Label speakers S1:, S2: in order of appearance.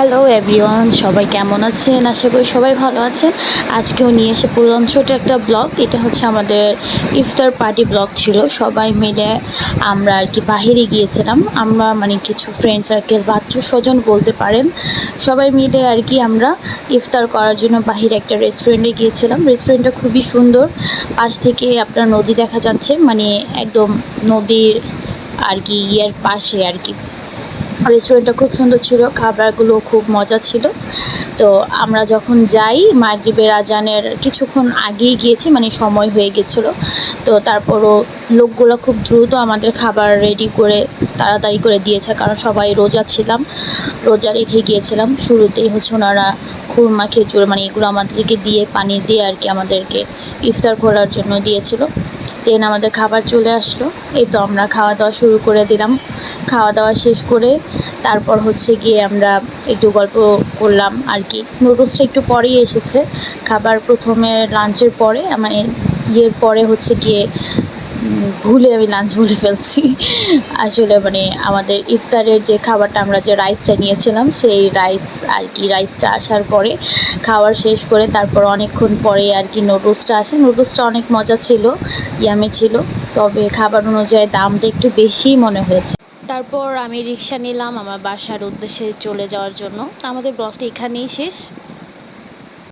S1: Hello everyone, সবাই কেমন আছেন? আশা করি সবাই ভালো আছেন। আজকেও নিয়ে এসে পড়লাম ছোট একটা ব্লগ। এটা হচ্ছে আমাদের ইফতার পার্টি ব্লগ ছিল। সবাই মিলে আমরা আর কি বাহিরে গিয়েছিলাম। আমরা মানে কিছু ফ্রেন্ড সার্কেল বা আত্মীয়-স্বজন বলতে পারেন। সবাই মিলে আর কি আমরা ইফতার করার জন্য বাহিরে একটা রেস্টুরেন্টে গিয়েছিলাম। রেস্টুরেন্টটা খুবই সুন্দর। পাশ থেকে আপনার নদী দেখা যাচ্ছে, মানে একদম নদীর আর কি পাশে আর কি। রেস্টুরেন্টটা খুব সুন্দর ছিল, খাবারগুলো খুব মজা ছিল। তো আমরা যখন যাই মাগরিবের আজানের কিছুক্ষণ আগেই গিয়েছি, মানে সময় হয়ে গেছিলো। তো তারপরও লোকগুলো খুব দ্রুত আমাদের খাবার রেডি করে তাড়াতাড়ি করে দিয়েছে, কারণ সবাই রোজা ছিলাম, রোজা রেখে গিয়েছিলাম। শুরুতেই হচ্ছে ওনারা খুরমা খেজুর মানে এগুলো আমাদেরকে দিয়ে পানি দিয়ে আর কি আমাদেরকে ইফতার করার জন্য দিয়েছিল। দেন আমাদের খাবার চলে আসলো। এই তো আমরা খাওয়া দাওয়া শুরু করে দিলাম। খাওয়া দাওয়া শেষ করে তারপর হচ্ছে গিয়ে আমরা একটু গল্প করলাম আর কি। নুডলসটা একটু পরেই এসেছে, খাবার প্রথমে লাঞ্চের পরে, মানে পরে হচ্ছে গিয়ে ভুলে আমি লাঞ্চ বলে ফেলছি। আসলে মানে আমাদের ইফতারের যে খাবারটা আমরা যে রাইসটা নিয়েছিলাম, সেই রাইস আর কি, রাইসটা আসার পরে খাওয়ার শেষ করে তারপর অনেকক্ষণ পরে আর কি নুডলসটা আসে। নুডলসটা অনেক মজা ছিল, ইয়ামি ছিল, তবে খাবার অনুযায়ী দামটা একটু বেশিই মনে হয়েছে। তারপর আমি রিক্সা নিলাম আমার বাসার উদ্দেশ্যে চলে যাওয়ার জন্য। আমাদের ব্লগটা এখানেই শেষ।